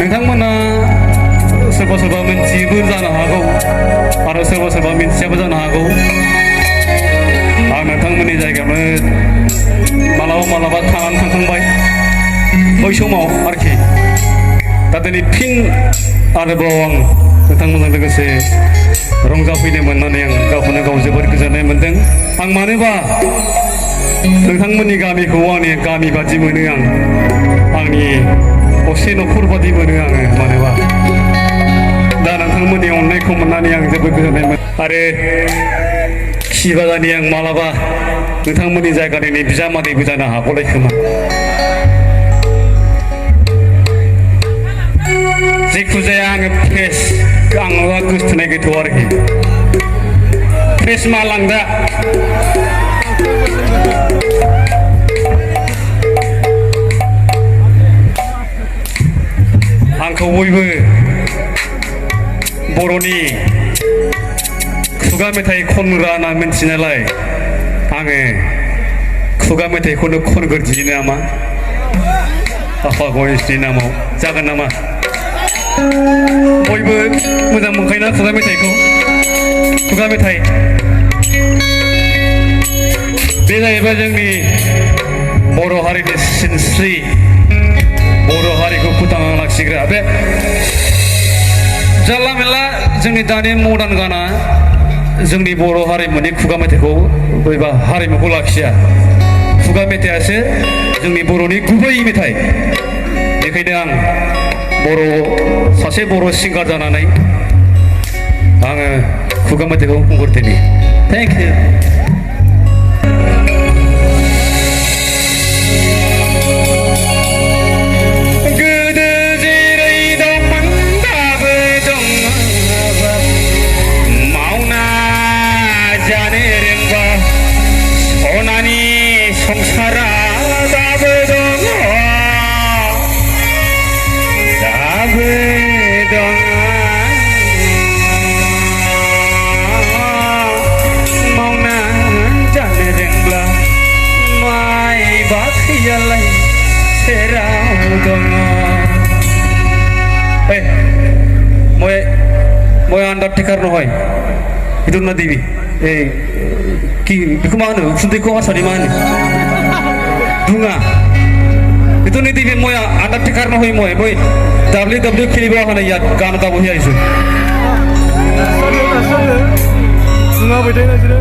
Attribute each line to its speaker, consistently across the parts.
Speaker 1: नोंथांमोना सोरबा सोरबा मिन्थियोबो जानो हागौ आरो सोरबा सोरबा मिन्थियाबो जानो हागौ आं नोंथांमोननि जायगायावनो मालाबा मालाबा थानानै थांखांबाय बै समाव आरोखि दा दिनै फिन आरोबाव आं नोंथांमोनजों लोगोसे रंजाफैनो मोननानै आं गावखौनो गाव जोबोद गोजोननाय मोनदों आं मानोबा नोंथांमोननि गामिखौ आंनि गामि बादि मोनो आं आंनि असे न'खर बादि मोनो आङो मानोबा दा नोंथांमोननि अननायखौ मोननानै आं जोबोद गोजोननाय मोनो आरो खिबाजानि आं मालाबा नोंथांमोननि जायगानि बिजामादैबो जानो हागौलाय खोमा जेखु जाया आङो फ्रेस आंहा गोसोथोनाय गैथ'आ आरोखि फ्रेस मालांदा आंखौ बयबो बर'नि खुगा मेथाइ खनग्रा होनना मिन्थिनायलाय आङो खुगा मेथाइखौनो खनग्रोदिनि नामा आफा गणेशनि नामाव जागोन नामा बयबो मोजां मोनखायोना खुगा मेथाइखौ खुगा मेथाइ बे जाहैबाय जोंनि बर' हारिनि सिनस्रि बर' हारिखौ फोथांना लाखिग्रा बे जानला मेनला जोंनि दानि मदार्न गाना जोंनि बर' हारिमुनि खुगा मेथाइखौ एबा हारिमुखौ लाखिया खुगा मेथाइयासो जोंनि बर'नि गुबै मेथाइ बेखायनो आं सासे बर' सिंगार जानानै आङो खुगा मेथाइखौ खनग्रोदिनि थेंक इउ
Speaker 2: संसारा दाबो दङ मावना जानो रोंब्ला माइ बाख्रियालाय सेराव दङ মই आन्दारटेकार নহয় itu ना देवी बेखौ मा होनो उखुन्दैखौ आसामनि मा होनो दुङा itu nih TV মই आन्दारटेकार নহয় মই WWE খেলিব মানে ইয়াত গান গাবহি আহিছো दुङा बैठाय नायसोरो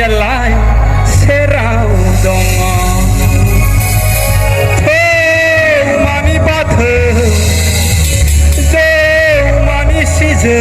Speaker 2: यालाय सेराव दङ थौ मानि बाथौ जौ मानि सिजौ